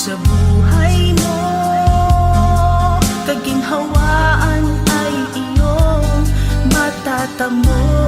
Sa buhay mo, kaginhawaan ay iyong matatamo.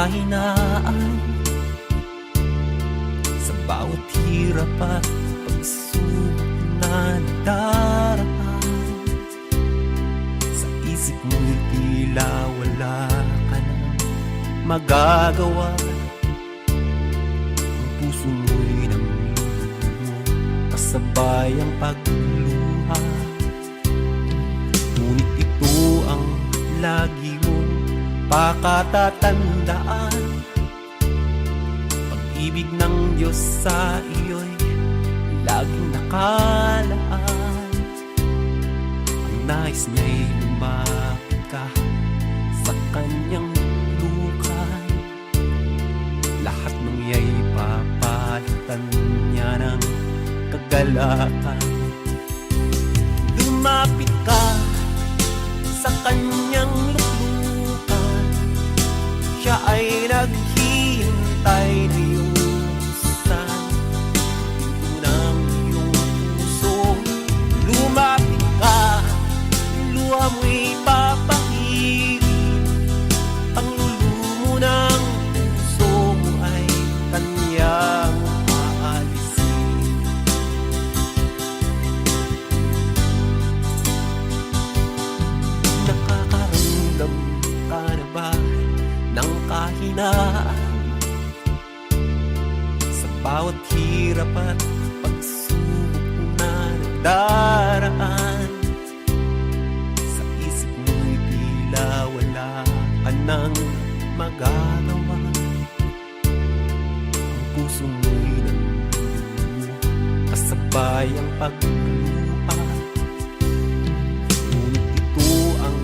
kahinaan, sa bawat hirap at pagsubok na nadaraan. Sa isip mo'y tila wala ka nang magagawa. Ang puso mo'y namlulumo, kasabay ang pagluha. Ngunit ito ang lagi mong pakatatandaan. Pag-ibig ng Diyos sa iyo'y laging nakalaan. Ang nais niya'y lumapit ka sa kanyang lukay. Lahat ng iya'y papalitan niya ng kagalakan. Lumapit ka sa kanyang luklukan, siya ay naghihintay na yusan ito ng iyong puso. Lumapit ka, luha mo'y papahirin, panglulumo ng puso mo ay kanyang aalisin. Nakakaramdam ka na ba ng kahinaan? Sa bawat hirap at pagsubok na nadaraan, sa isip mo'y tila wala ka nang magagawa. Ang puso mo'y nandulumo, kasabay ang pagluha. Ngunit ito ang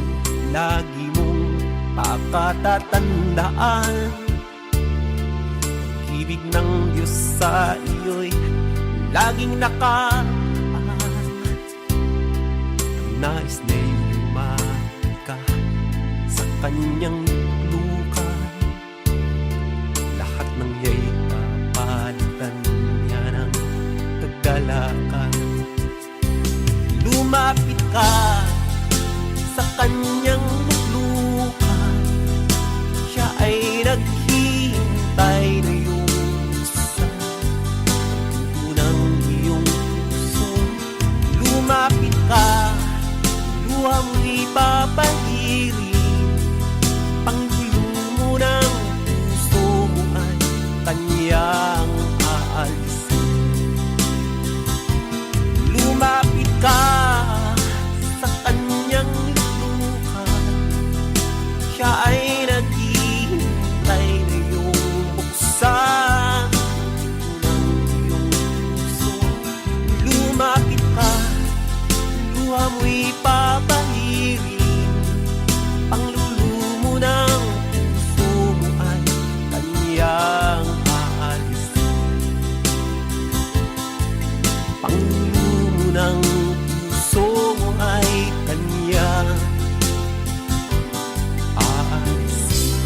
lagi mong pakatatandaan. Pag-ibig ng Diyos sa iyo'y laging nakaan. Ang nais niya'y lumapit ka sa kanyang lukay. Lahat ng iya'y papalitan niya ng kagalakan. Lumapit ka sa kanyang luklukan, siya ay naghihintay na yusan ito ng iyong puso. Lumapit ka, luha mo'y papahirin, panglulumo ng puso mo ay kanyang aalisin. Lumapit ka sa kanyang luklukan, siya ay naghihintay na iyong buksan ng iyong puso. Lumapit ka, luha mo'y papahirin, panglulumo ng puso mo ay kanyang aalisin. Panglulumo ng puso mo ay kanyang aalisin.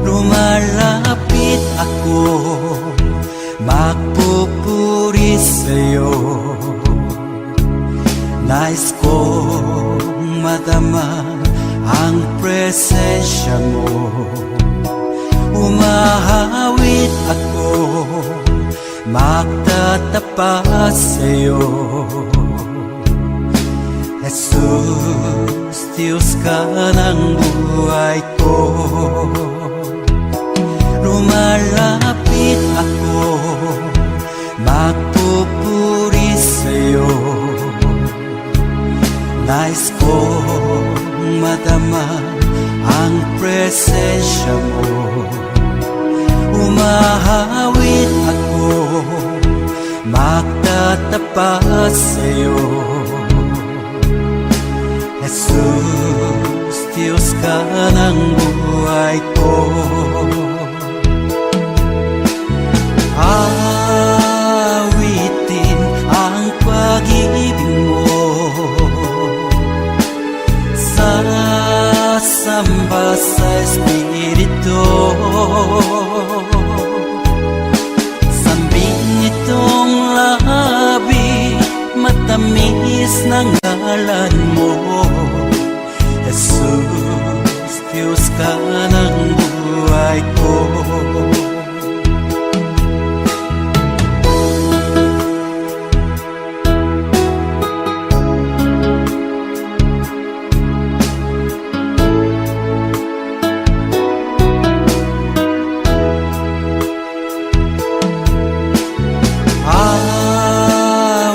Lumalapit ako, magpupuri sa'yo. Nais kong madama ang presensya mo. Umahawit ako, magtatapat sa'yo. Jesus, Diyos ka ng buhay ko. Lumalapit ako, magpupuri sa'yo. Nais kong madama ang presensya mo. Umahawit ako, magtatapat sa'yo. Jesus, Diyos ka ng buhay ko. Awitin Sumasamba sa espiritu. Sambing nitong labi, matamis ng ngalan mo. Jesus, Diyos ka ng buhay ko.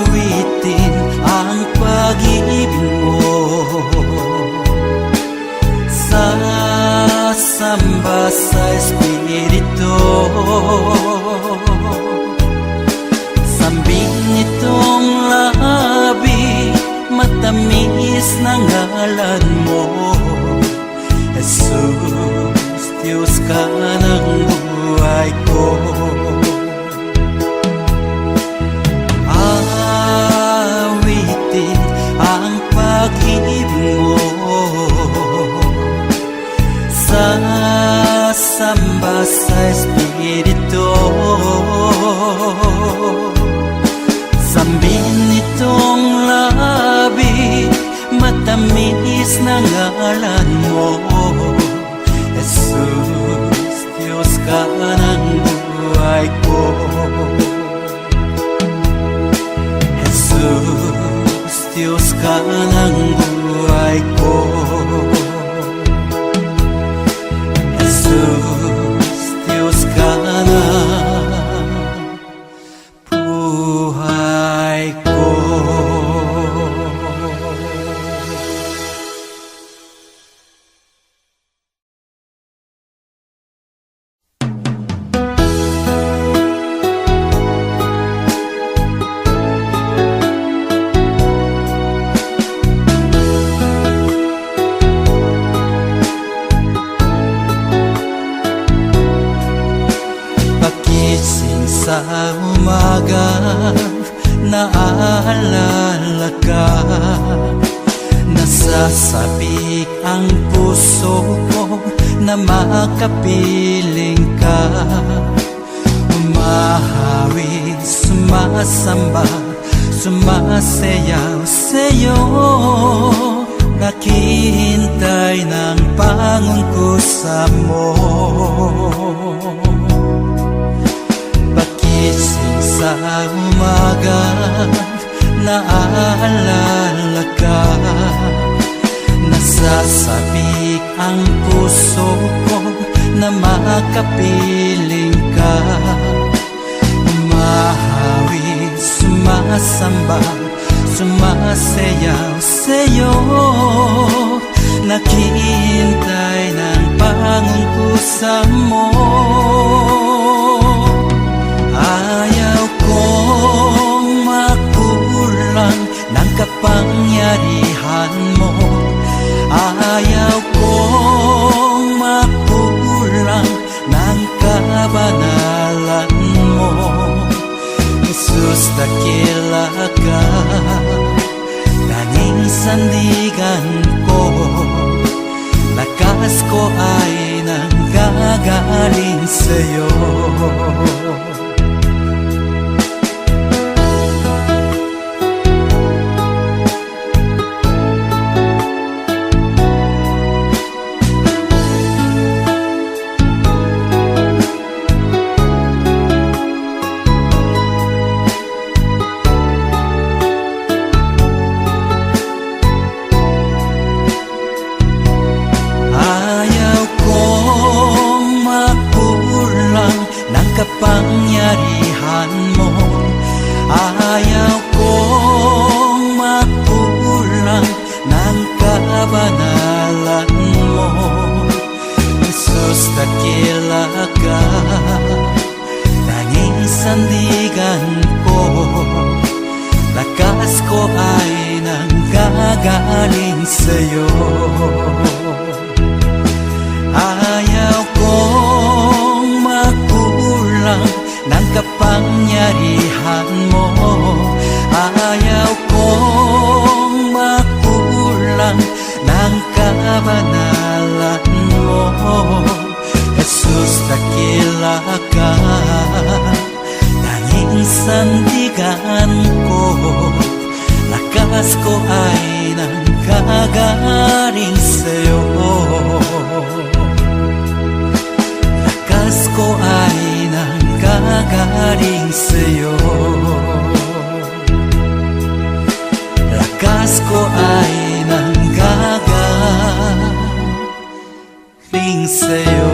Awitin ang pag-ibig mo, sasamba sa espiritu. Sambing nitong labi, matamis ng ngalan mo. Jesus, Diyos ka ng buhay ko. Awitin ang pag-ibig mo, sasamba sa espiritu. Sambing nitong labi, matamis na ngalan mo. Jesus, Diyos ka ng buhay ko. Jesus, Diyos ka ng buhay ko. Jesus, Diyos ka ng buhay ko. Pagising sa umaga, naaalala ka. Nasasabik ang puso ko na makapiling ka. Umahawi, sumasamba, sumasayaw sa'yo. Naghihintay ng pangungkusa mo. Pagising sa umaga, naaalala ka. Nasasabik ang puso ko na makapiling ka. Umahawi, sumasamba, sumasayaw sa'yo. Naghihintay ng pangungkusa mo. Ayaw kong makulang ng kapangyarihan mo. Ayaw kong makulang ng kabanalan mo. Jesus, dakila ka, tanging sandigan ko. Lakas ko ay nanggagaling sa'yo. Kapangyarihan mo, ayaw kong makulang ng kabanalan mo. Jesus, dakila ka, tanging sandigan ko. Lakas ko ay nanggagaling sa'yo. Ayaw kong makulang ng kapangyarihan mo. Ayaw kong makulang ng kabanalan ay nanggagaling sa'yo. Lakas ko ay nanggagaling sa'yo. Lakas ko ay nanggagaling sa'yo.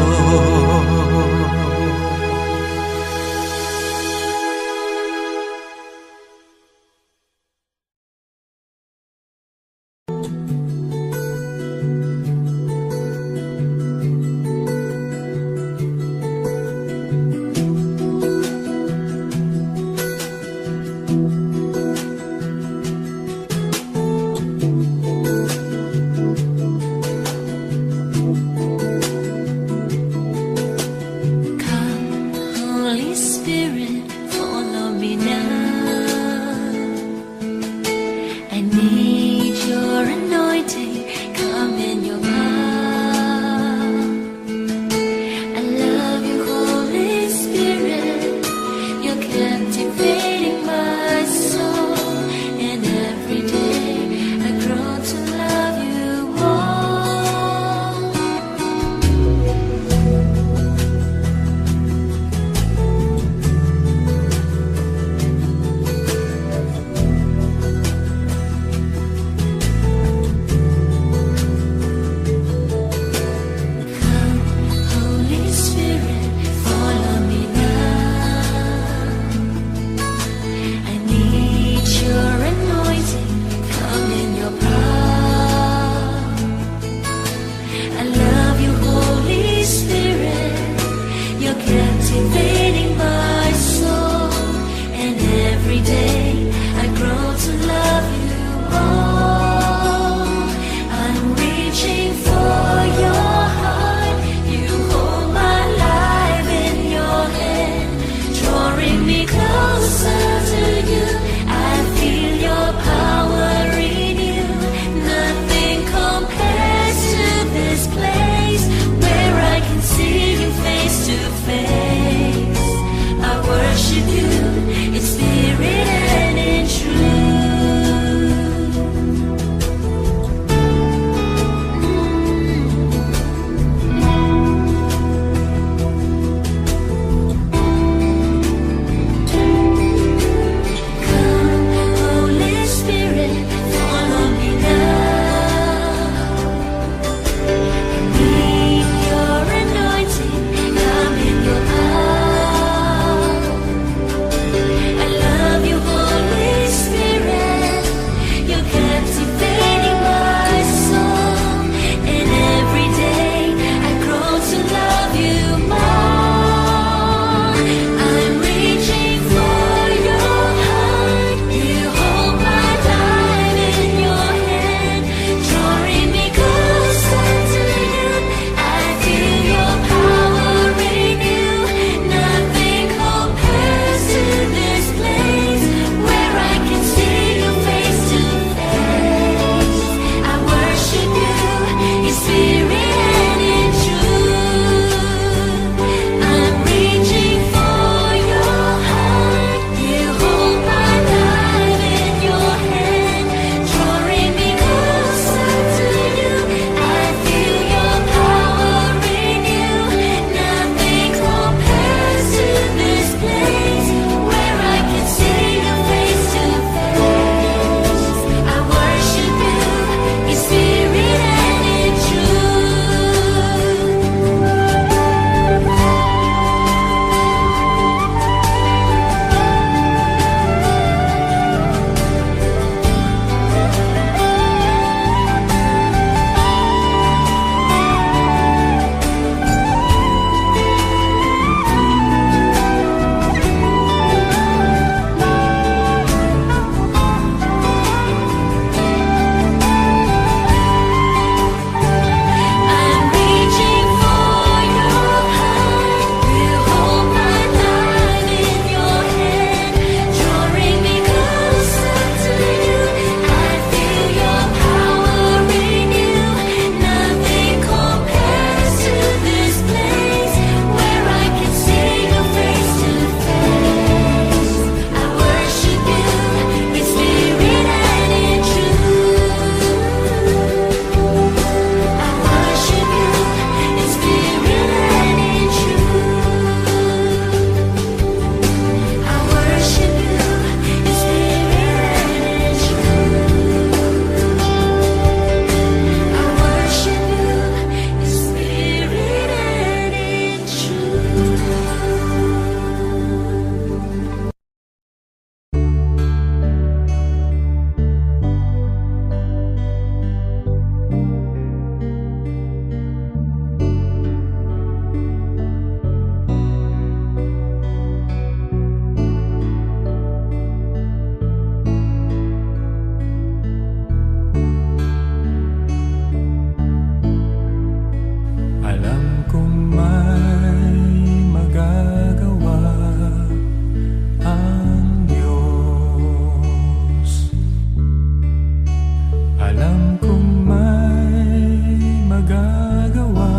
Alam kong may magagawa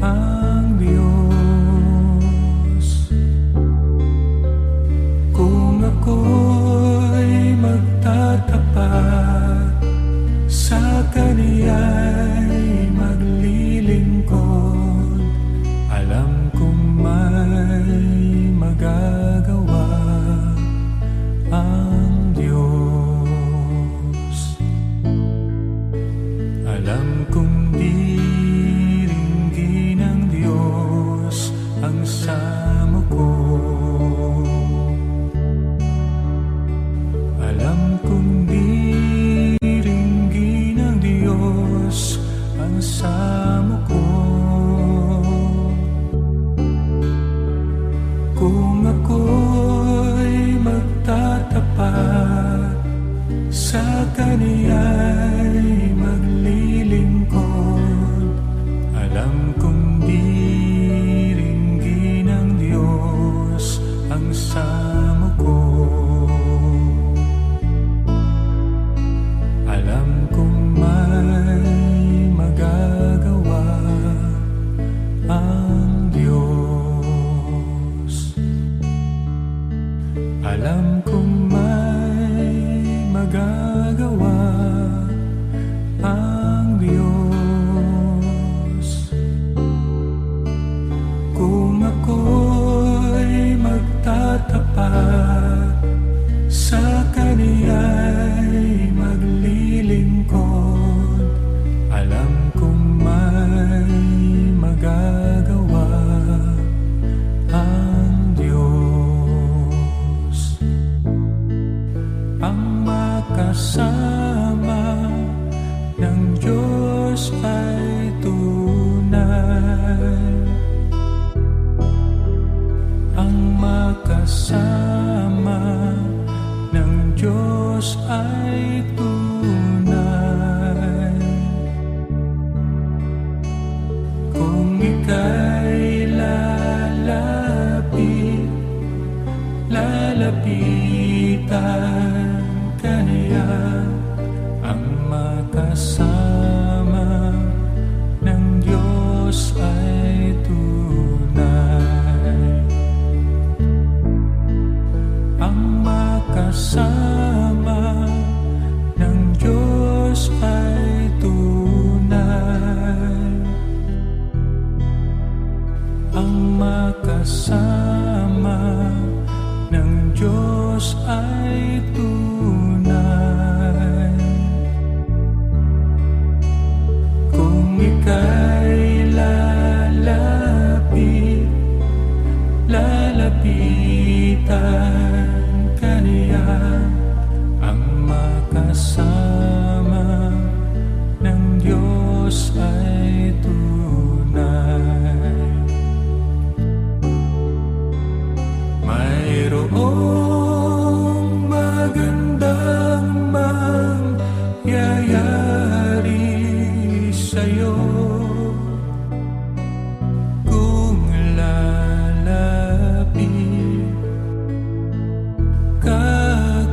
ang Diyos. Kung ako'y magtatapat sa Kaniya'y maglilingkod, alam kong may magagawa ang Diyos. Alam kong diringgin ng Diyos ang samo ko. Alam kong diringgin ng Diyos ang samo ko. Kung ako'y magtatapat sa Kaniya'y maglilingkod, alam kong diringgin ng Diyos ang samo ko. Alam kong may magagawa ang Diyos. Alam kong may magagawa ang Diyos. Kung ako'y magtatapat sa Kaniya'y maglilingkod, alam kong may magagawa ang Diyos. Ang makasama ng Diyos ay tunay. Ang makasama ng Diyos ay tunay. Kung ika'y lalapitan ka niya, ang makasama ng Diyos ay tunay. Ang makasama ng Diyos ay tunay. Ang makasama ng Diyos ay tunay. Kung ika'y lalapitan ka niya, ang makasama ng Diyos ay tunay. Mayroong magandang mangyayari sa'yo kung lalapit ka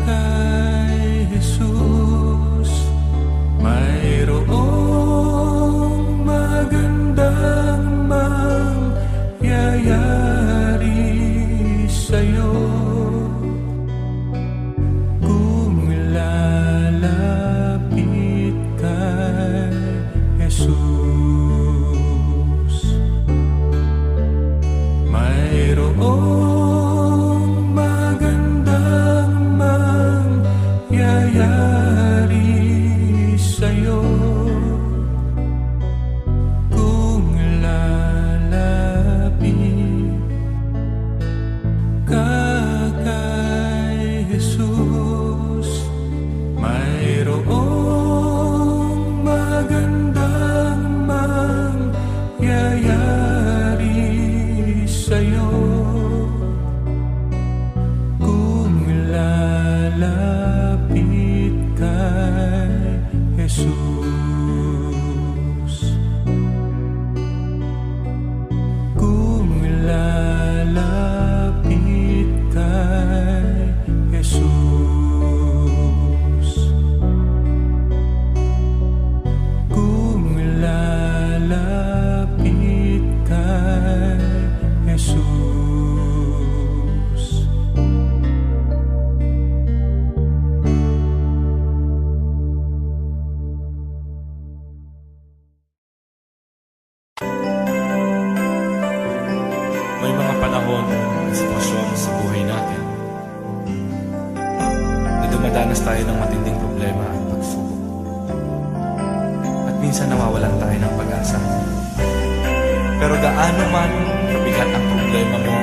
kay Jesus. Mayroong magandang mangyayari sa'yo kung lalapit kay Jesus. Mayroong magandang mangyayari sa'yo kung lalapit ka kay Jesus. Mayroong magandang mangyayari sa'yo kung lalapit kay Jesus. Kung lalapit kay Jesus. sitwasyon sa buhay natin na dumadanas tayo ng matinding problema at pagsubok. At minsan nawawalan tayo ng pag-asa. Pero gaano man kabigat ang problema mo,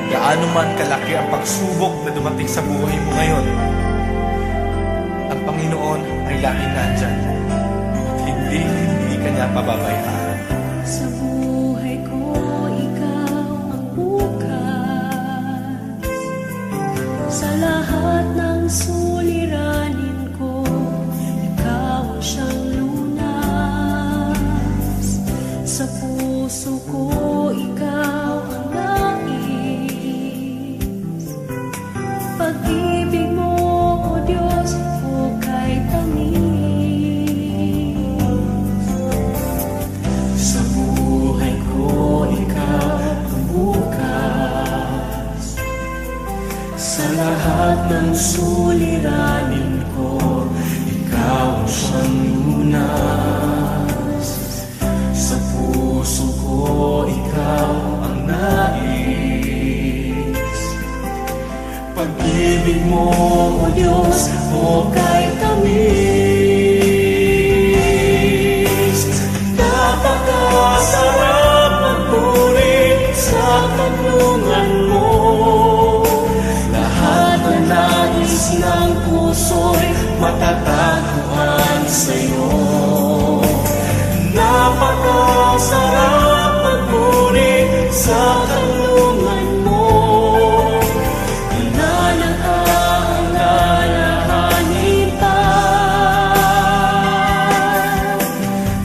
gaano man kalaki ang pagsubok na dumating sa buhay mo ngayon, ang Panginoon ay laging nandyan at hindi ka niya pababayaan. Sa buhay ko, ikaw ang bukas. Sa lahat ng suliranin ko, ikaw ang siyang lunas. Sa puso ko, ikaw ang nais. Pag-ibig mo, O Diyos, hukay tamis. Sa buhay ko, ikaw ang bukas. Sa lahat ng suliranin ko, ikaw ang siyang lunas. Sa puso ko, ikaw ang nais. Pag-ibig mo, O Diyos, hukay tamis. Napakasarap magpuri sa kanlungan mo. Lahat na nais ng puso'y matatagpuan sa'yo. Napakasarap magpuri sa kanlungan mo. Nananalangin pa.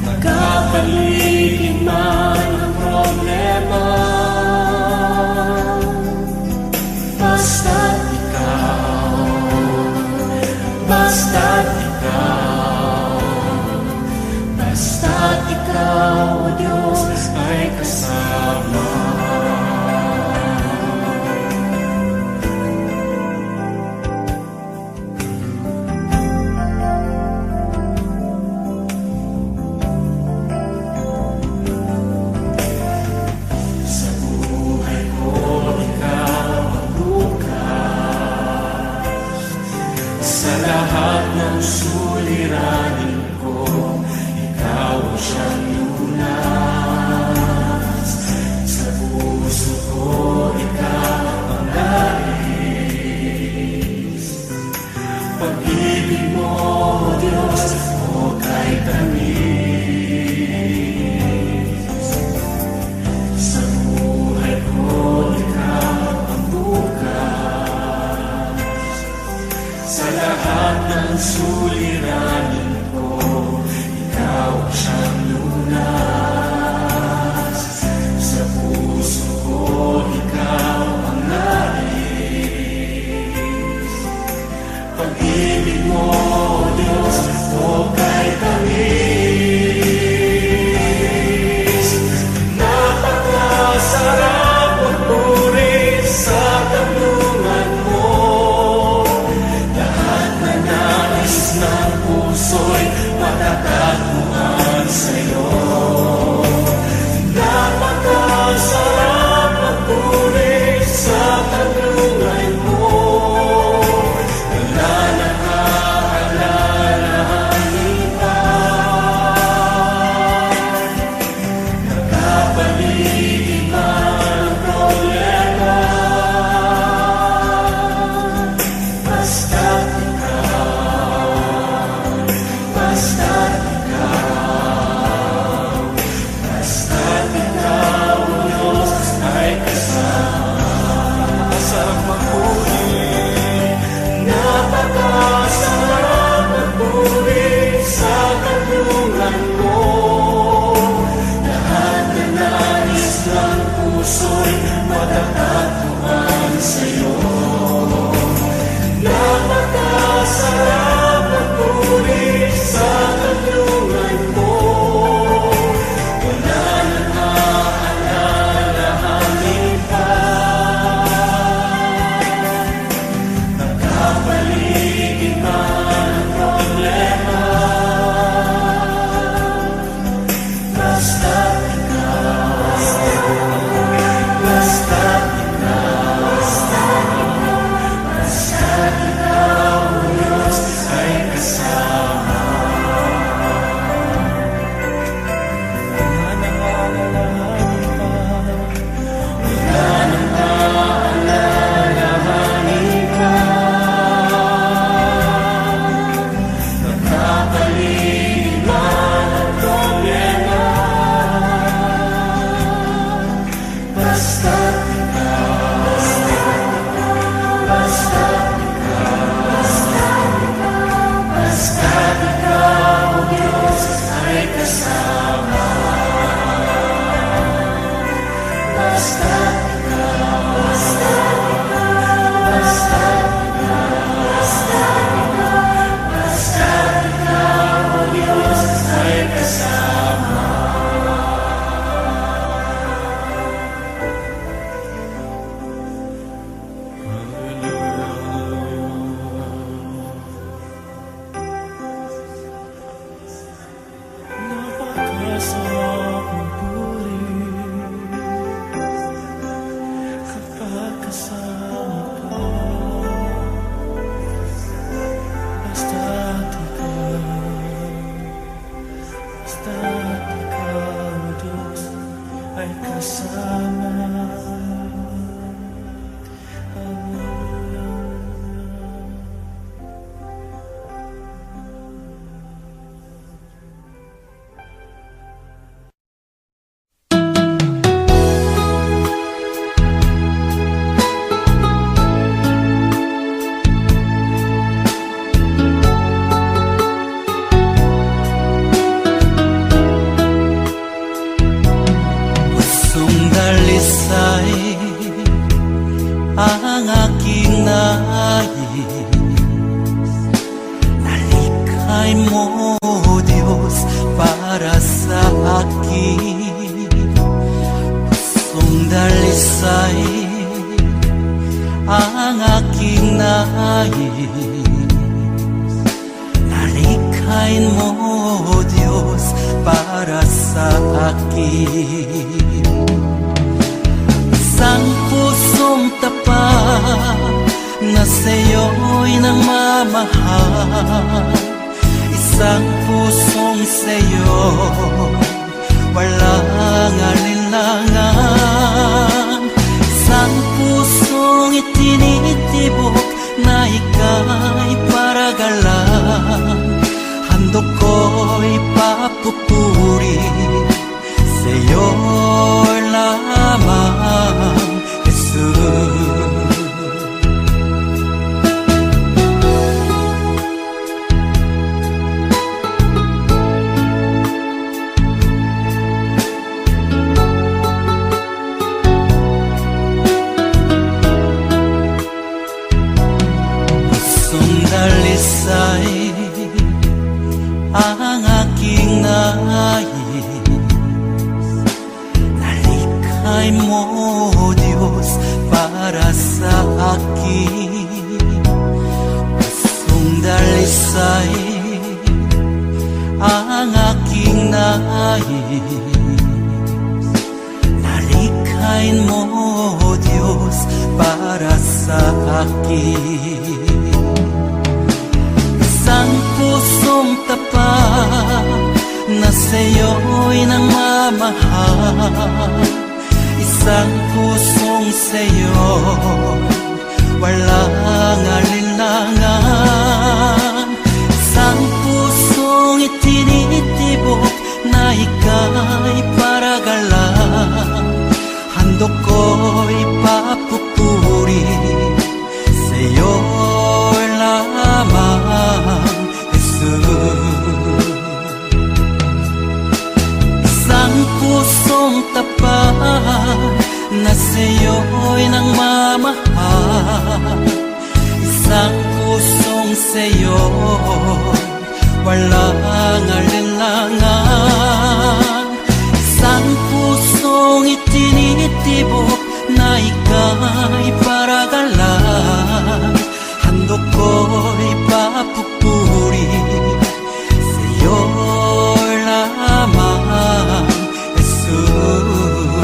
Magkapaligid man ang problema, basta't ikaw, basta't ikaw, basta't ikaw, O Diyos, ay kasama. Sa buhay ko, ikaw ang bukas. Sa lahat ng suliranin ko, ikaw ang siyang lunas. Sa puso ko, ikaw ang nais. Pag-ibig mo, O Diyos, hukay tamis. Sa buhay ko, ikaw ang bukas. Sa lahat ng suliranin ko, ikaw ang siyang lunas. Sa puso ko, ikaw ang nais. Pag-ibig mo, O Diyos, hukay tamis. Napakasarap magpuri sa kanlungan mo. Lahat na nais ng puso'y matatagpuan sa'yo. Napakasarap magpuri sa kanlungan mo. Wala na kaalalahanin pa. Nagkapaligid man ang problema, basta't ikaw, basta't ikaw, Masarap magpulis kapag kasama ka. Basta't ikaw, Diyos, ay kasama. Ang aking nais, nalikhay mo, Diyos, para sa akin. Pusong dalisay ang aking nais, nalikhay mo, Diyos, para sa akin. Isang pusong tapat na sa'yo'y nangmamahal. Isang pusong sa'yo, walang alinlangan. Isang pusong itinitibok na ika'y paragalan. Handog ko'y papupuri sa'yo lamang, Jesus. Pusong dalisay ang aking nais, nalikhay mo, Diyos, para sa akin. Pusong dalisay ang aking nais, nalikhay mo, Diyos, para sa akin. Isang pusong tapat na sa'yo'y nangmamahal. Isang pusong sa'yo, walang alinlangan. Isang pusong itinitibok na ika'y paragalan. Handog ko'y papupuri sa'yo lamang, Jesus. Isang pusong tapat na sa'yo'y nangmamahal. Isang pusong sa'yo, walang alinlangan. Isang pusong itinitibok na ika'y paragalan. Handog ko'y papupuri sa'yo lamang, Jesus.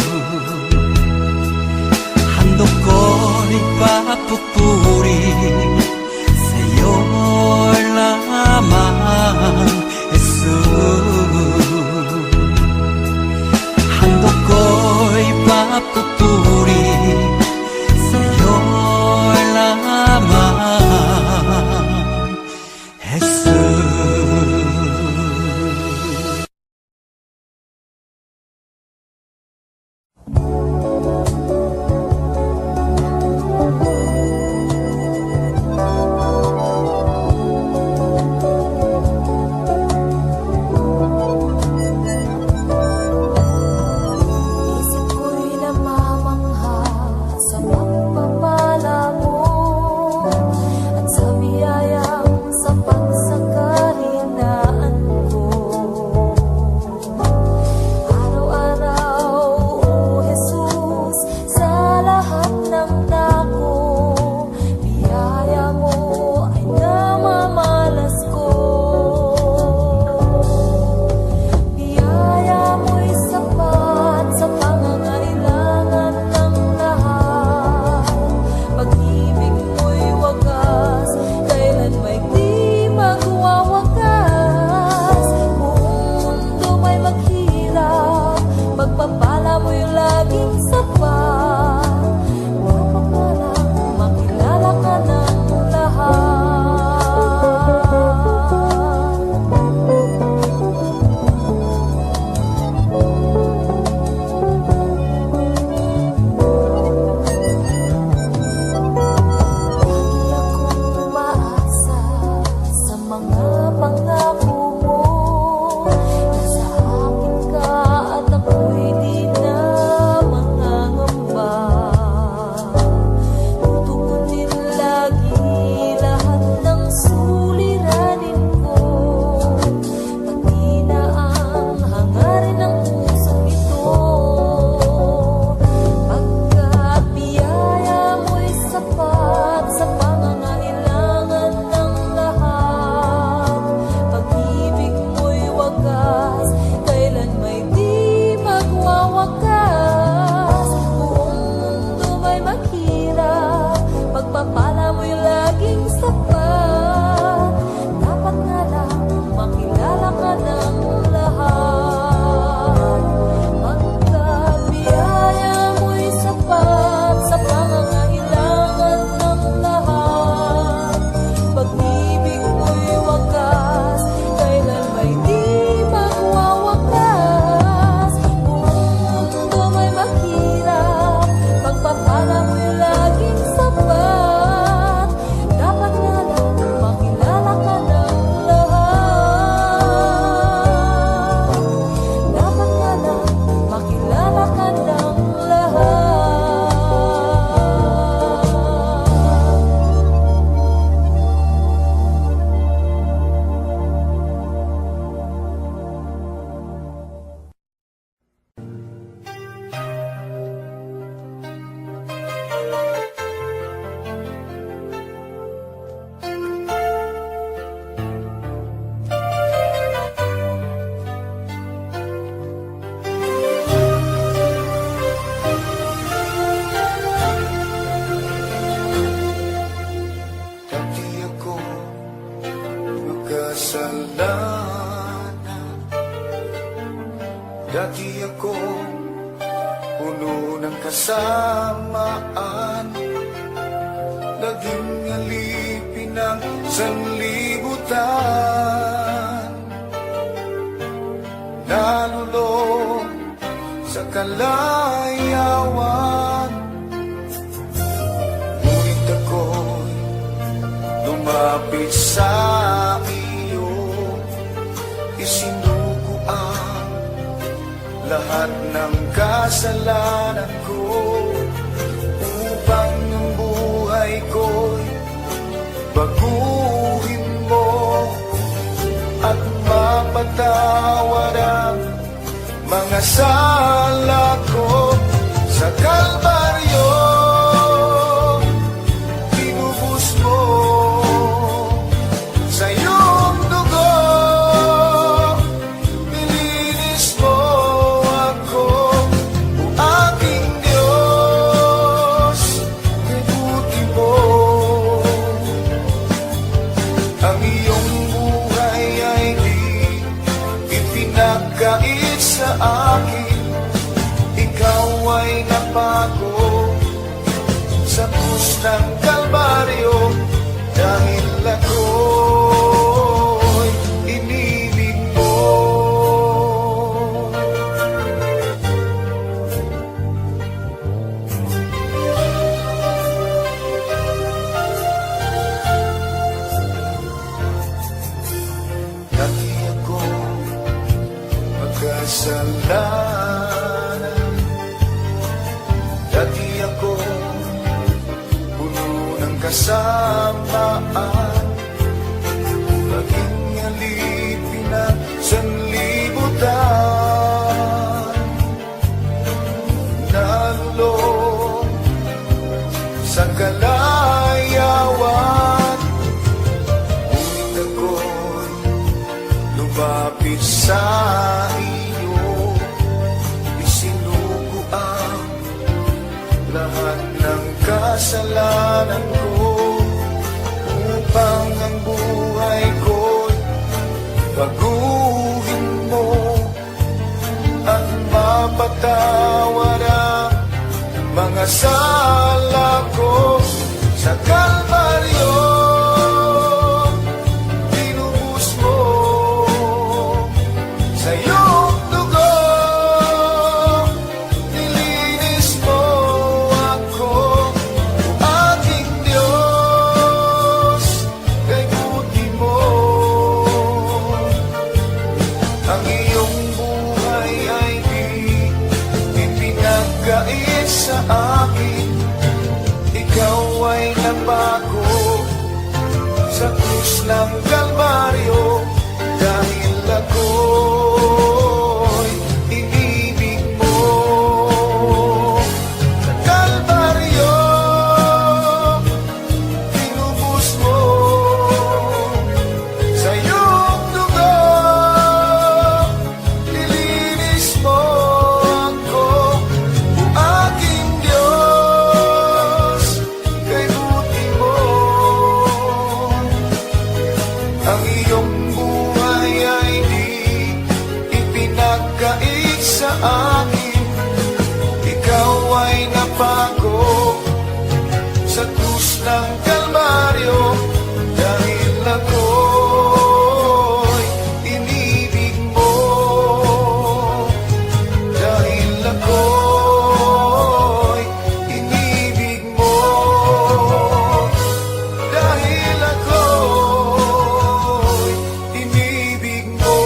Handog ko'y papupuri sa'yo lamang, Jesus. Handog ko'y papupuri sa'yo lamang. Dati ako puno ng kasamaan, naging alipin ng sanlibutan, nalulong sa kalayawan. Ngunit ako'y lumapit sa iyo, isinuko ang lahat ng kasalanan ko, upang ang buhay ko'y baguhin mo at mapatawad ang mga sala ko. Sa Kalbaryo tinubos mo sa iyong dugo, nilinis mo ako, o aking Diyos, kay buti mo. Ang iyong buhay ay di ipinagkait sa akin, ikaw ay napako sa krus ng Kalbaryo, dahil ako'y inibig mo. Dati ako magkasalanan, dati ako puno ng kasamaan, naging alipin ng sanlibutan, nalulong sa kalayawan. Ngunit ako'y lumapit sa iyo, isinuko ang lahat ng kasalanan ko, upang ang buhay ko'y baguhin mo at mapatawad ang mga sala ko. Sa Kalbaryo tinubos mo sa iyong dugo, nilinis mo ako, o aking Diyos, kay buti mo. Ang iyong buhay ay di ipinagkait sa akin, ikaw ay napako sa krus ng Kalbaryo, dahil ako'y inibig mo. Sa Kalbaryo tinubos mo sa iyong dugo, nilinis mo ako, o aking Diyos, kay buti mo. Ang iyong buhay ay di ipinagkait sa akin, ikaw ay napako sa krus ng Kalbaryo, dahil ako'y inibig mo. Dahil ako'y inibig mo. Dahil ako'y inibig mo.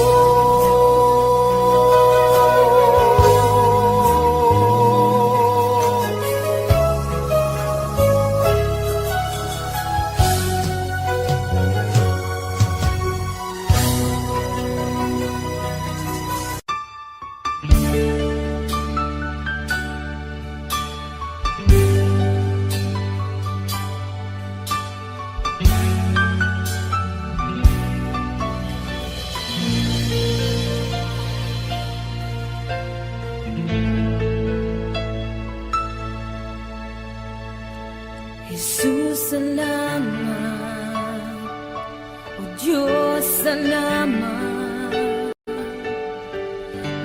Jesus, salamat. O Diyos, salamat.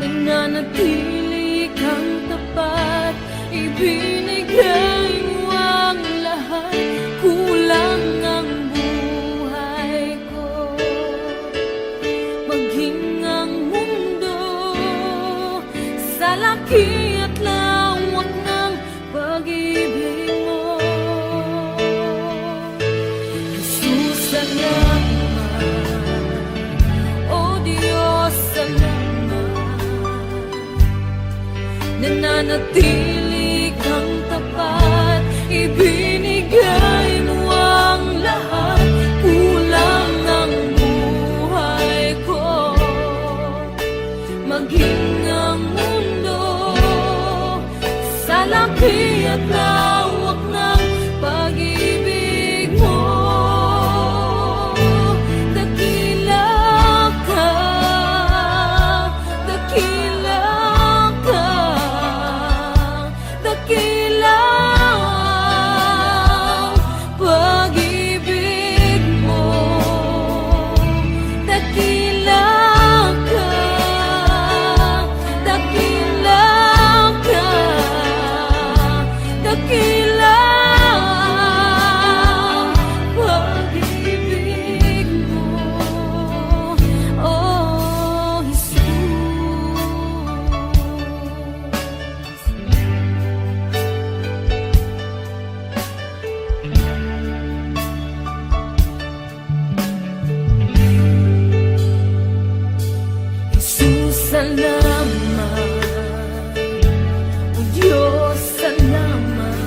nananatili kang tapat, ibinigay mo ang lahat, kulang ang buhay ko. Maging ang mundo sa laki at lawak ng pag-ibig mo. Jesus, salamat. O Diyos, salamat. Nananatili kang tapat, ibinigay mo ang lahat, kulang ang buhay ko. Maging ang mundo sa laki at lawak ng pag-ibig mo. Dakila ka, dakila ka, dakila ang pag-ibig mo. Dakila ka, dakila ka, dakila ang pag-ibig mo. Oh, Jesus. Jesus, salamat. O Diyos, salamat.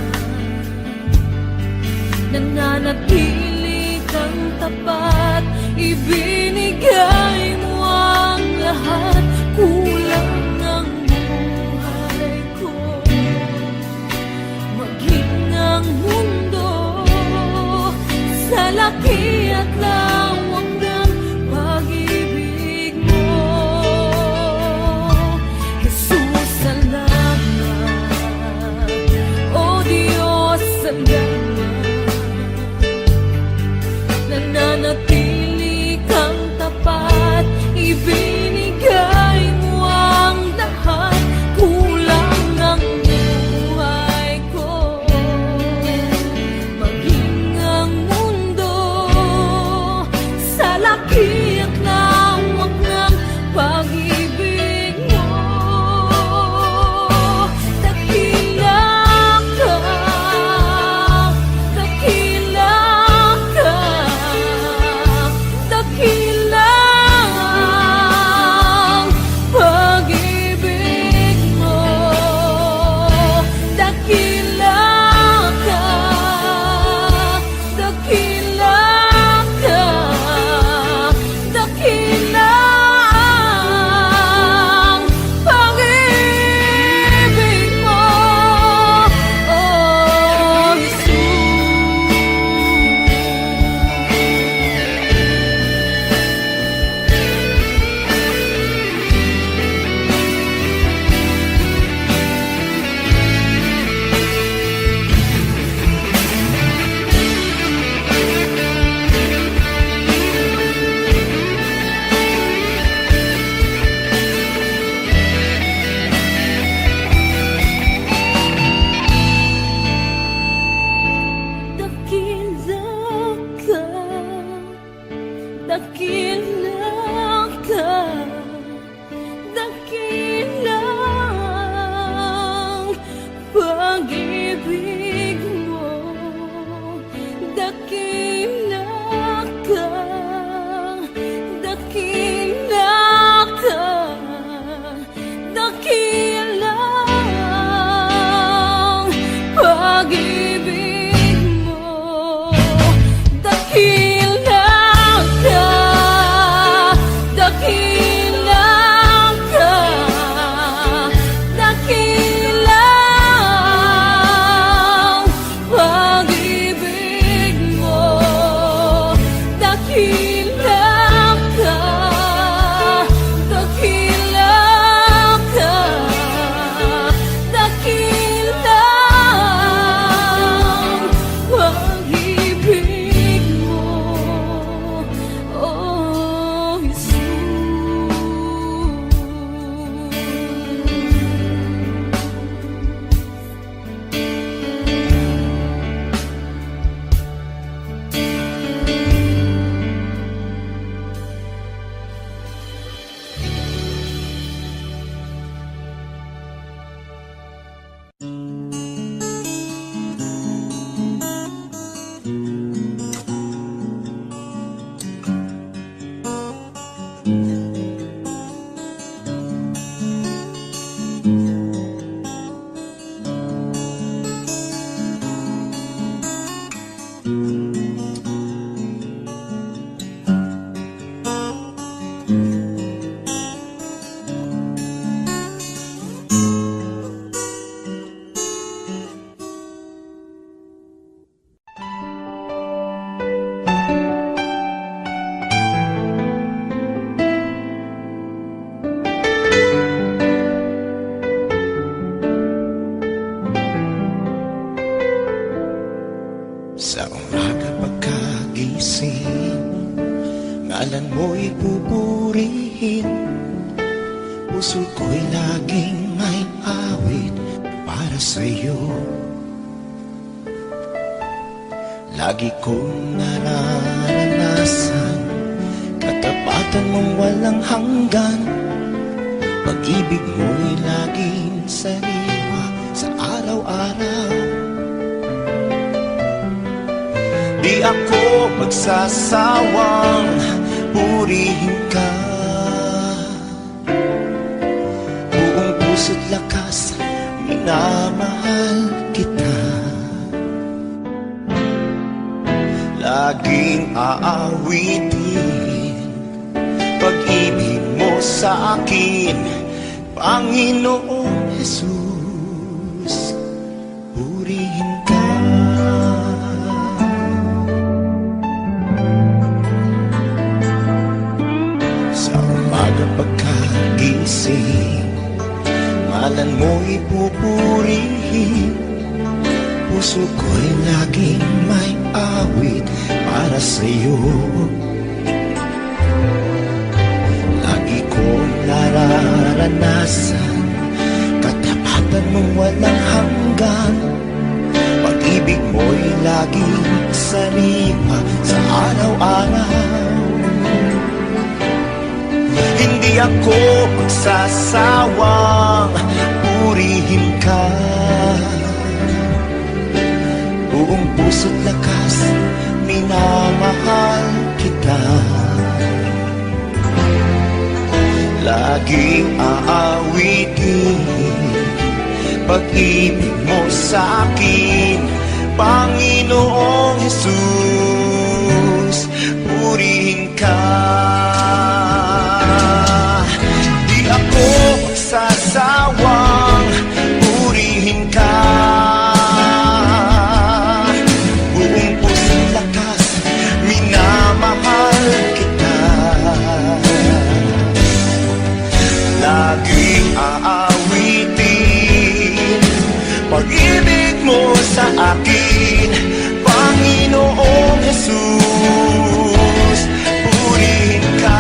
Nananatili kang tapat, ibinigay mo ang lahat, kulang ang buhay ko. Maging ang mundo sa laki at lawak ng pag-ibig mo. Jesus, salamat. O Diyos, salamat. Nananatili kang tapat, Ngalan mo'y pupurihin, puso ko'y laging may awit para sa'yo. Lagi kong nararanasan katapatan mong walang hanggan. Pag-ibig mo'y laging sariwa sa araw-araw. Di ako magsasawang purihin ka. Buong puso't lakas, minamahal kita. Laging aawitin pag-ibig mo sa akin, Panginoong Jesus, purihin ka. Sa umaga pagkagising, ngalan mo'y pupurihin, puso ko'y laging may awit para sa'yo. Lagi kong nararanasan katapatan mong walang hanggan. Pag-ibig mo'y laging sariwa sa araw-araw. Hindi ako magsasawang purihin ka. Buong puso't lakas, minamahal kita. Laging aawitin pag-ibig mo sa akin, Panginoong Jesus, purihin ka. Di ako magsasawang purihin ka. Laging aawitin pag-ibig mo sa akin, Panginoong Jesus, purihin ka.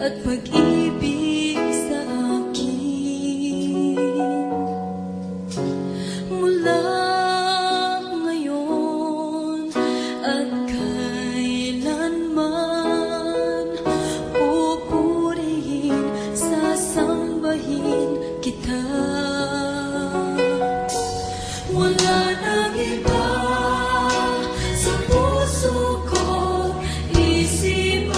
at pag-ibig sa akin. Mula ngayon at kailanman, pupurihin, sasambahin kita. Wala nang iba sa puso ko isipan,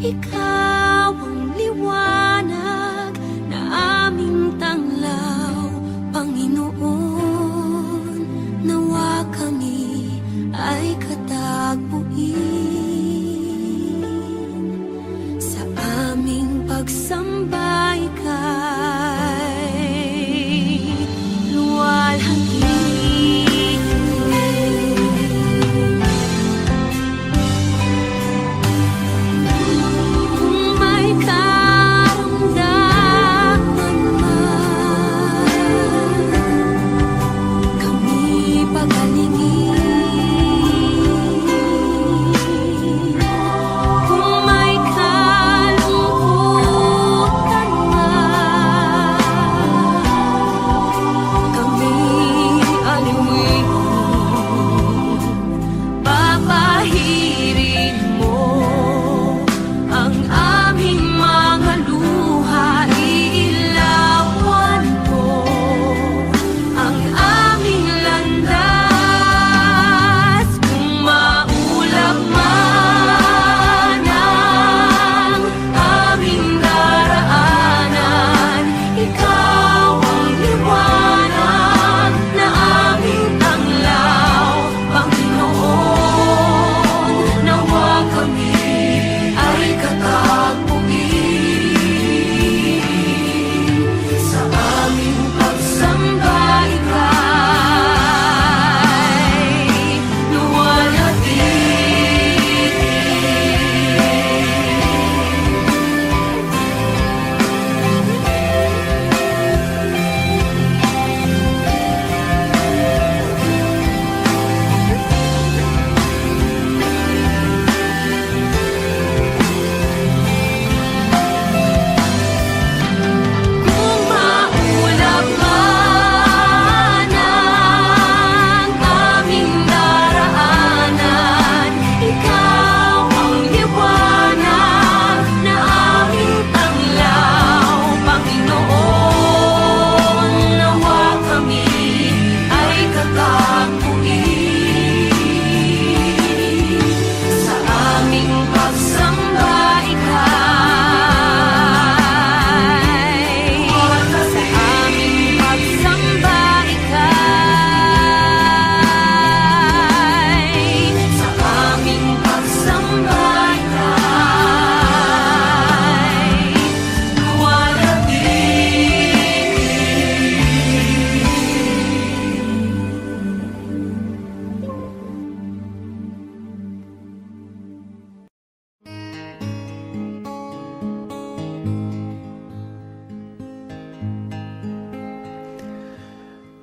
Ikaw ang liwanag na aming tanglaw, Panginoon. Nawa kami ay katagpuin sa aming pagsamba ika'y luwalhati.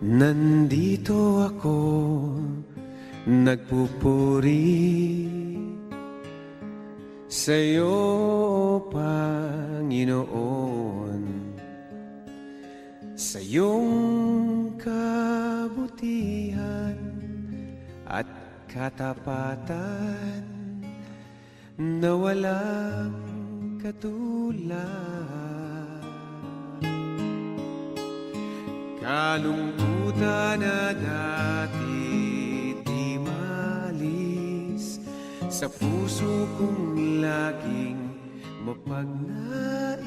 Nandito ako, nagpupuri sa'yo, Panginoon, sa iyong kabutihan at katapatan na walang katulad. Kalungkutan na dati di malis sa puso kong laging mapagnais,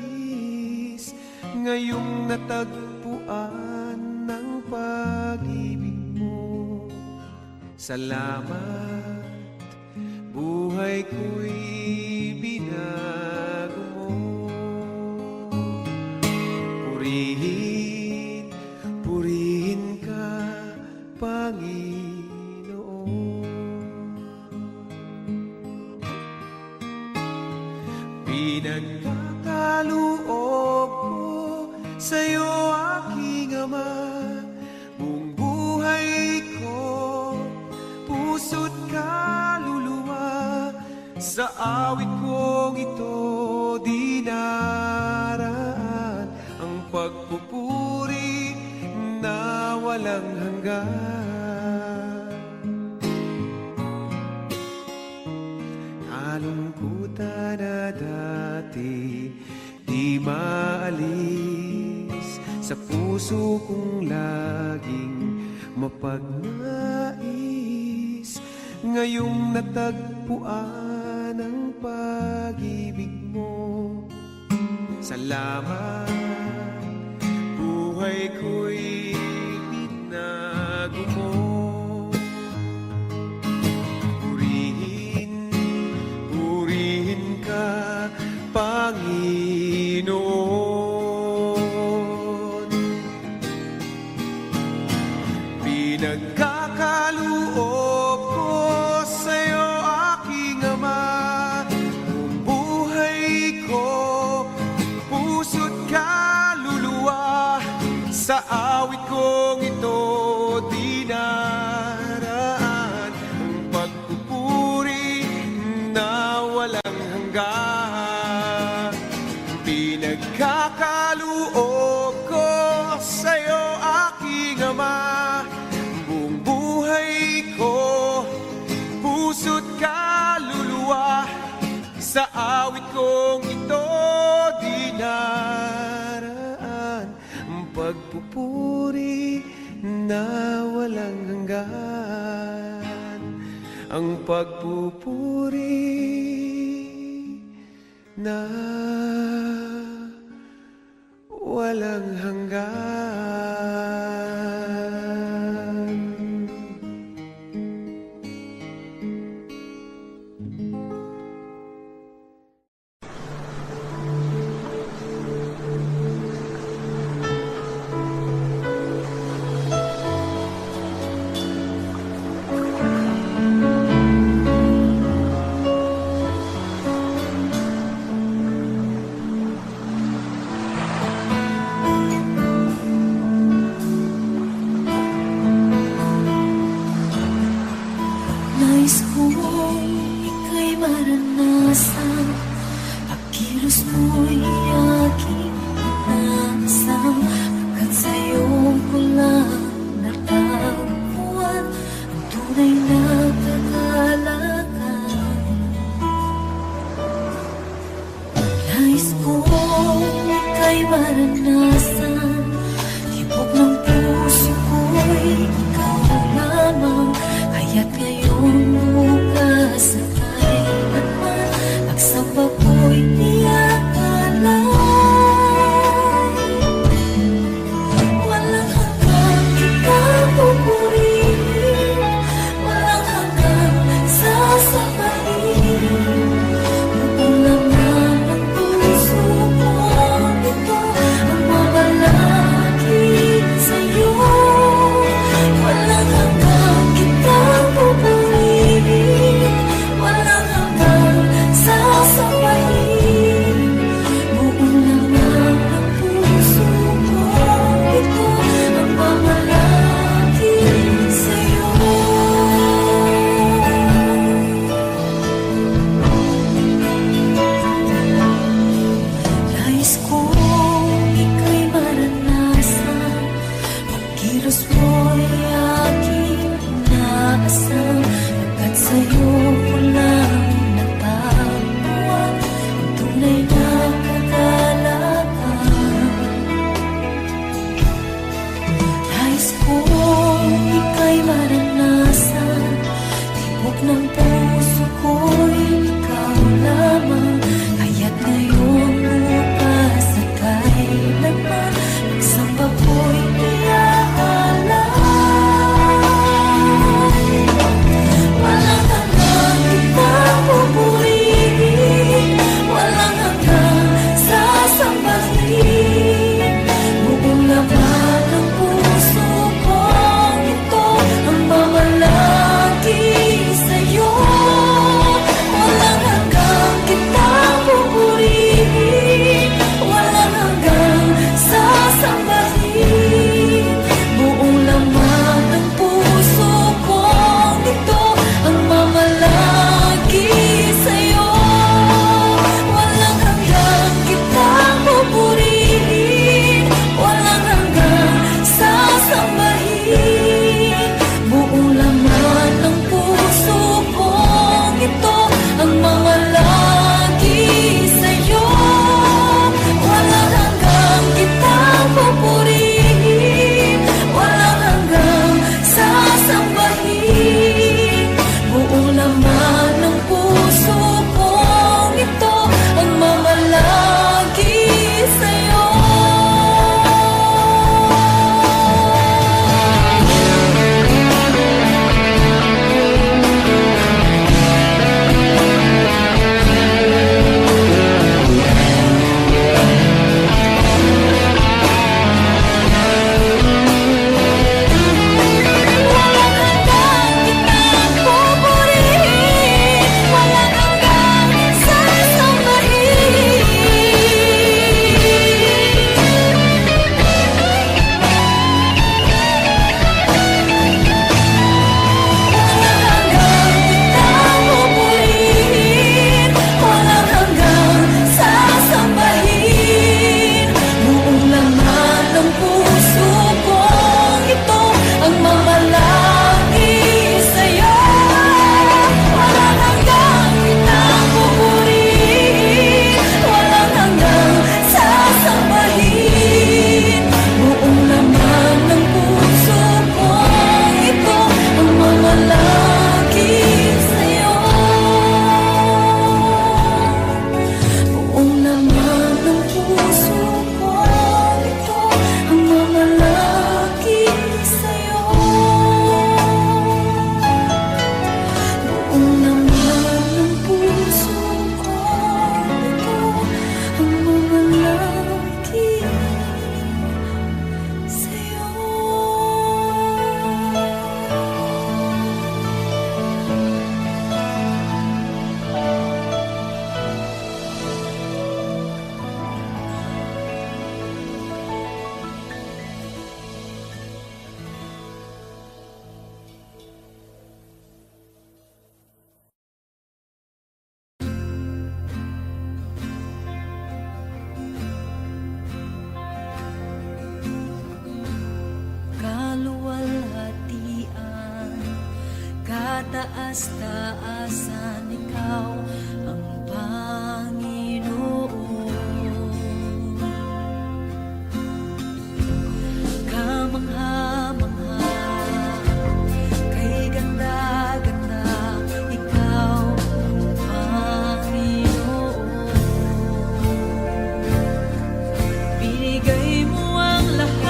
ngayong natagpuan ng pag-ibig mo. Salamat, buhay ko'y binago mo. Purihin, purihin ka, Panginoon. Pinagkakaloob ko sa'yo, aking Ama, buong buhay ko, puso't kaluluwa. Sa awit kong ito dinaraan ang pagpupuri na walang hanggan. Kalungkutan na dati di maalis sa puso kong laging mapagnais, ngayong natagpuan ang pag-ibig mo. lamang, buhay ko'y binago mo. Purihin, purihin ka, Panginoon. Pinagkakaloob ko sa'yo, aking Ama, buong buhay ko, puso't kaluluwa. Sa awit kong ito dinaraan ang pagpupuri na walang hanggan. Pinagkakaloob ko sa'yo, aking Ama, buong buhay ko, puso't kaluluwa. Sa awit kong ito dinaraan ang pagpupuri na walang hanggan. Ang pagpupuri na walang hanggan. Nais kong ika'y maranasan, pagkilos mo'y aking pinasam. Pagkat sa'yo ko lang natagpuan ang tunay na kagalakan. Nais kong ika'y maranasan, tibok ng puso ko'y ikaw lamang. Kaya't ngayon, bukas at kailanman, pagsamba ko'y iaalay. Walang hanggang kita pupurihin, walang hanggang sasabayin. Buong laman ng puso ko, ito ang mabala. kataas-taasan, ikaw ang Panginoon. Kamangha-mangha, kay ganda-ganda, ikaw ang Panginoon. Binigay mo ang lahat,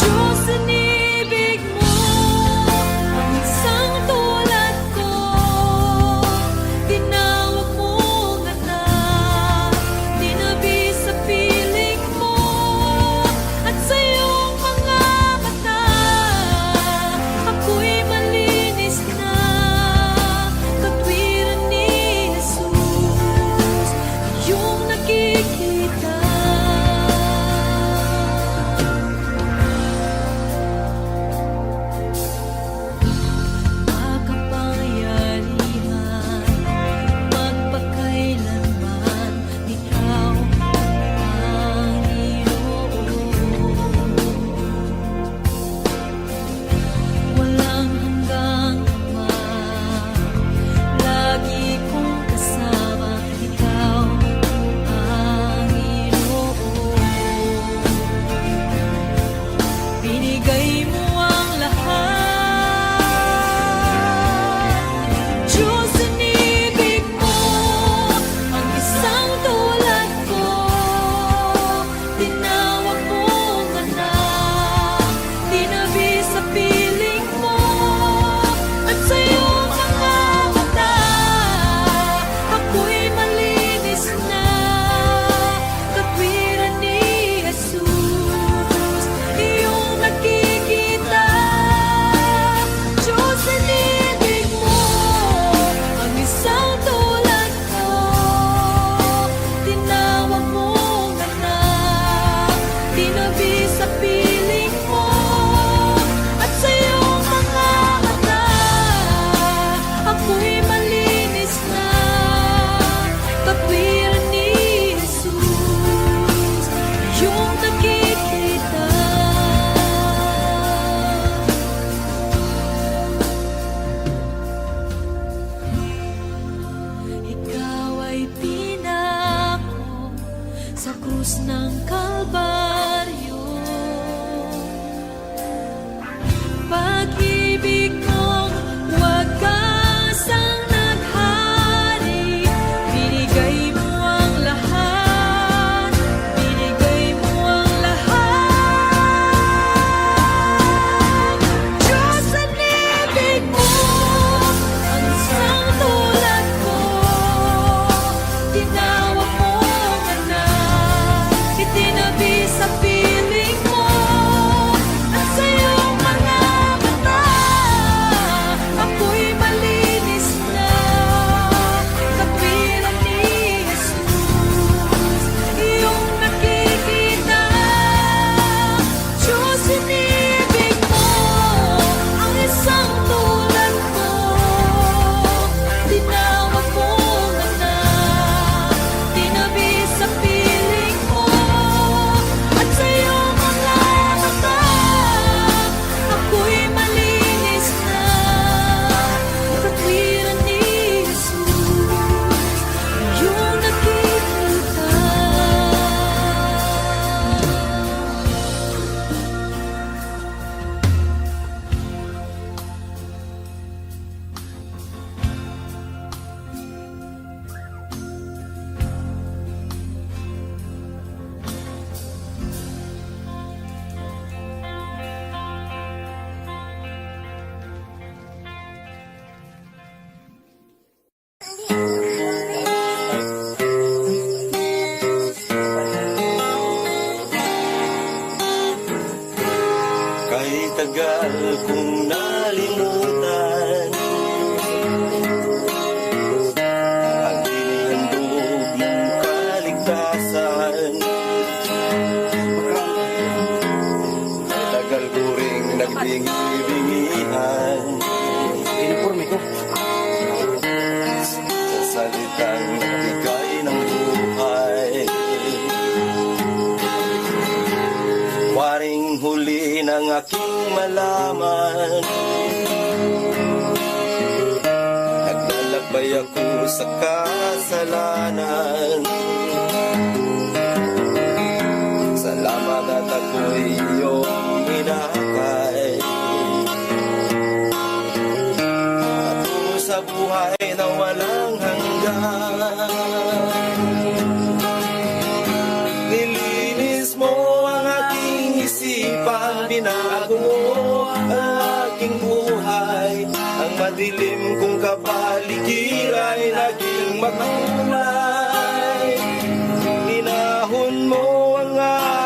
Diyos, inibig mo ang isang tulad ko. Tinawag mo ang anak, tinabi sa piling mo, at sa iyong mga mata ako'y malinis na. Katwiran ni Jesus, iyong nakikita. Makapangyarihan, magpakailanman, ikaw ang Panginoon. Walang hanggang ama, lagi kong kasama, ikaw ang Panginoon. Binigay mo ang lahat, Diyos, inibig mo ang isang tulad ko. Tinawag mo ang anak, tinabi sa piling mo, at sa iyong mga mata ako'y malinis na. Katwiran ni Jesus, iyong nakikita. Diyos, inibig mo ang isang tulad ko. Tinawag mo ang anak, tinabi sa piling mo, at sa iyong mga mata ako'y malinis na. Katwiran ni Jesus, iyong nakikita. Ikaw ay pinako sa krus ng Kalbaryo. Pag-ibig mong wagasang naghari, binigay mo ang lahat, binigay mo ang lahat. Diyos, inibig mo ang isang tulad ko. Tinawag mo ang anak, Sumay ako sa kasalanan. Salamat at ako'y iyong hinakay. Patungo sa buhay na walang hanggan. Nilinis mo ang aking isipan, binago mo ang aking buhay. Ang madilim kong kapaligiran ay naging makulay. Inahon mo ang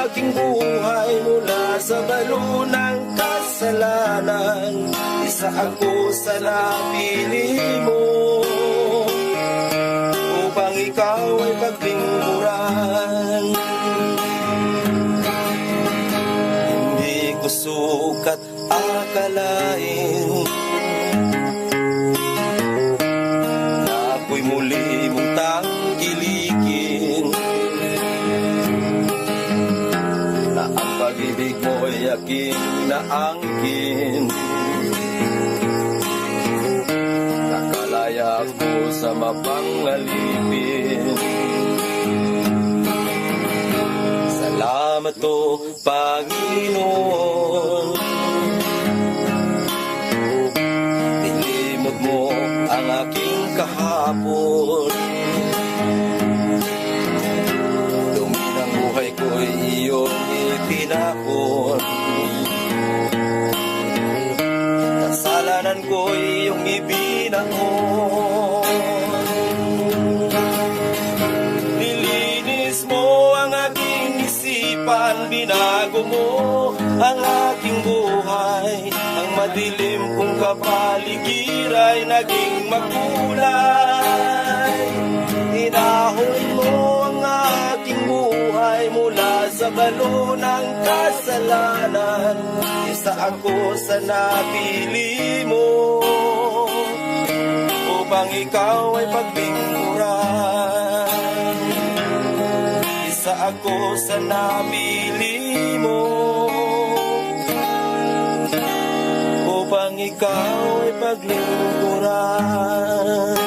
aking buhay mula sa balo ng kasalanan. Isa ako sa napili mo upang ikaw ay paglingkuran. Hindi ko sukat akalain na ako'y muli mong tangkilikin, na ang pag-ibig mo'y aking naangkin. Nakalaya ako sa mapangalipin. Salamat o Panginoon, nilimot mo ang aking kahapon. Dumi ng buhay ko'y iyong itinapon. Kasalanan ko'y iyong ibinaon. Nilinis mo ang aking isipan, binago mo ang aking buhay. Ang madilim kong kapaligiran ay naging makulay. Inahon mo ang aking buhay mula sa balo ng kasalanan. Isa ako sa napili mo upang ikaw ay paglingkuran. Isa ako sa napili mo upang ikaw ay paglingkuran.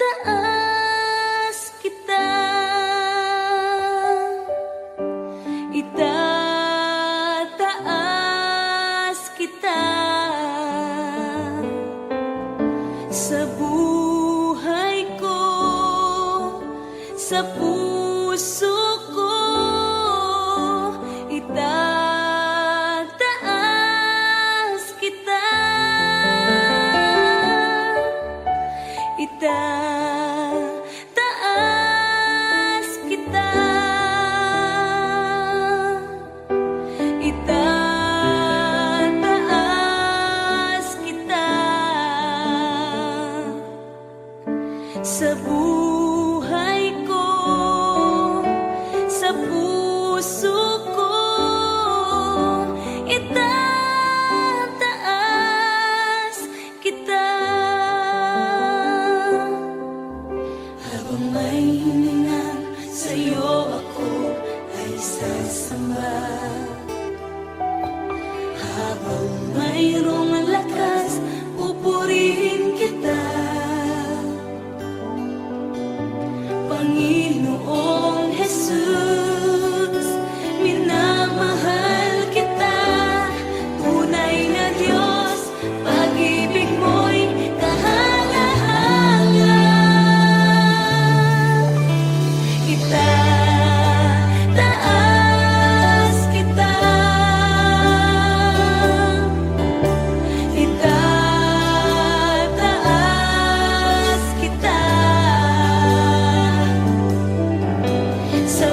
Itataas kita, itataas kita sa buhay ko, sa puso ko. Itataas kita, itataas kita, itataas kita sa buhay ko, sa puso ko. Itataas kita. Habang may hininga sa'yo ako ay sasamba. Habang mayroong lakas, pupurihin kita. Panginoong Jesus, minamahal kita. Tunay na Diyos, pag-ibig mo'y kahanga-hanga. Itataas kita, itataas kita sa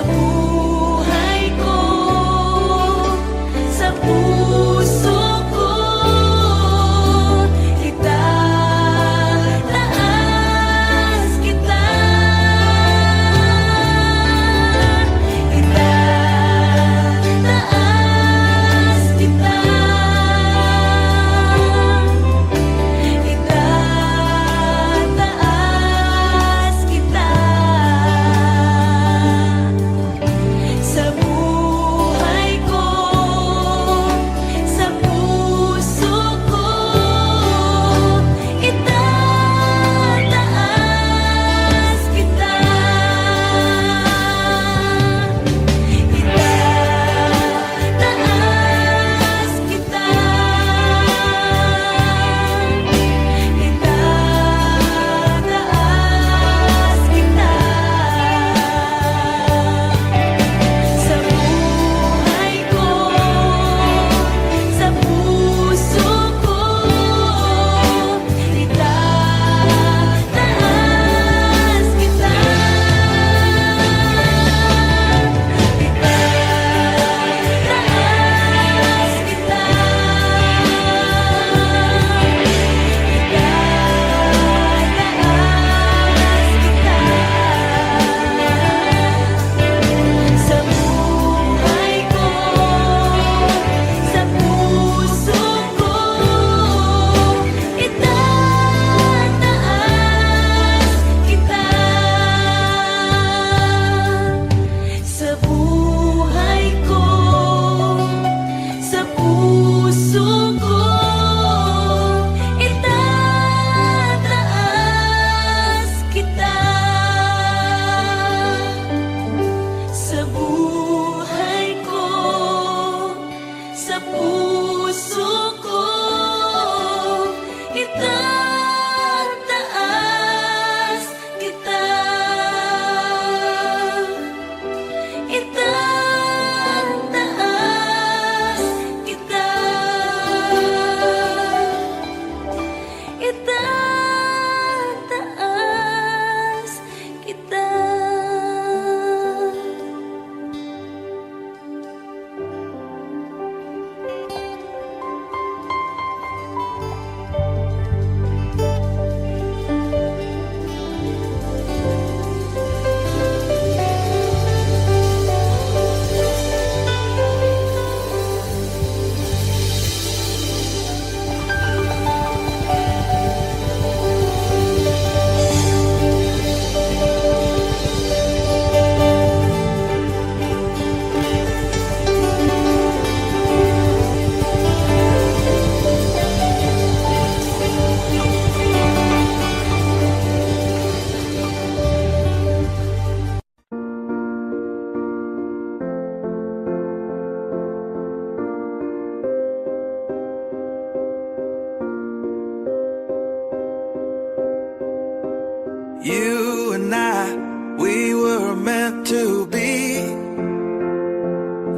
meant to be.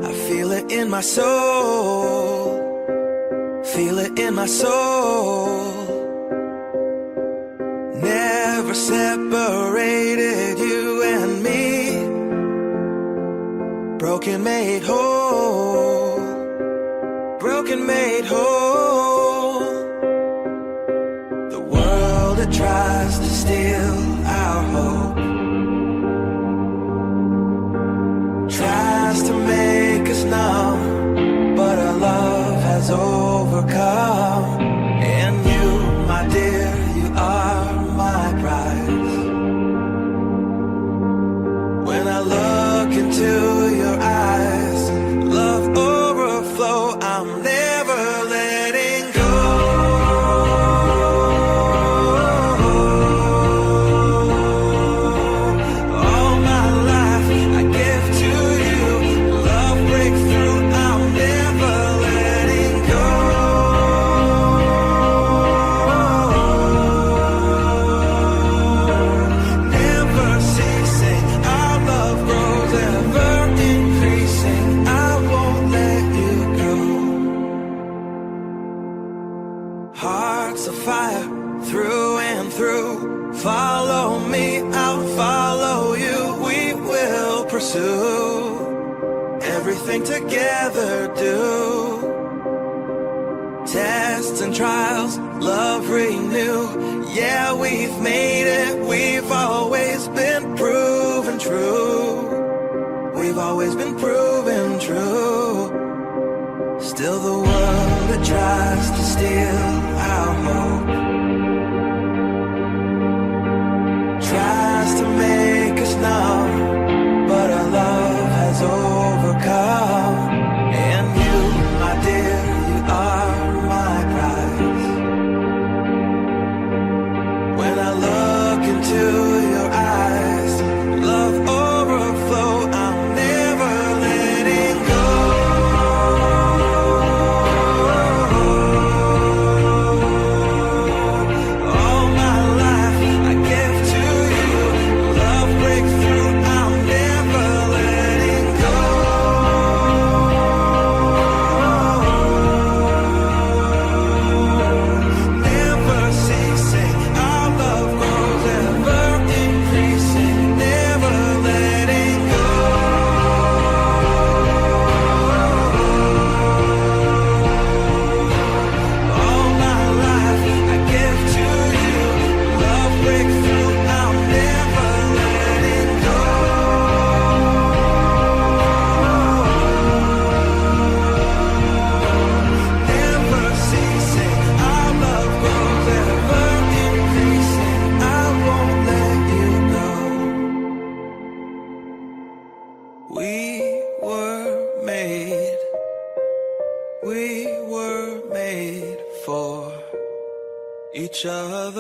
I feel it in my soul, feel it in my soul. Never separated you and me. Broken made whole, broken made whole. The world that tries to steal our hope tries to make us numb, but our love has overcome. And you, my dear, you are my prize. When I look into your eyes, love overflow, I'm never letting go. All my life I give to you, love breakthrough, I'm never letting go. Never ceasing, our love grows ever increasing. I won't let you go. Hearts of fire through and through. Follow me, I'll follow you. We will pursue everything together. Do tests and trials, love renew. Yeah, we've made it. We've always been proven true. We've always been proven true. Still the world that tries to steal our hope tries to make us numb, but our love has overcome. And you, my dear, you are my prize. When I look into your eyes, love overflow, I'm never letting go. All my life I give to you, love breakthrough, I'm never letting go. Never ceasing, our love grows ever increasing. Never letting go. All my life I give to you, love breakthrough, I'm never letting go. Never ceasing, our love grows ever increasing. I won't let you go. We were made for each other.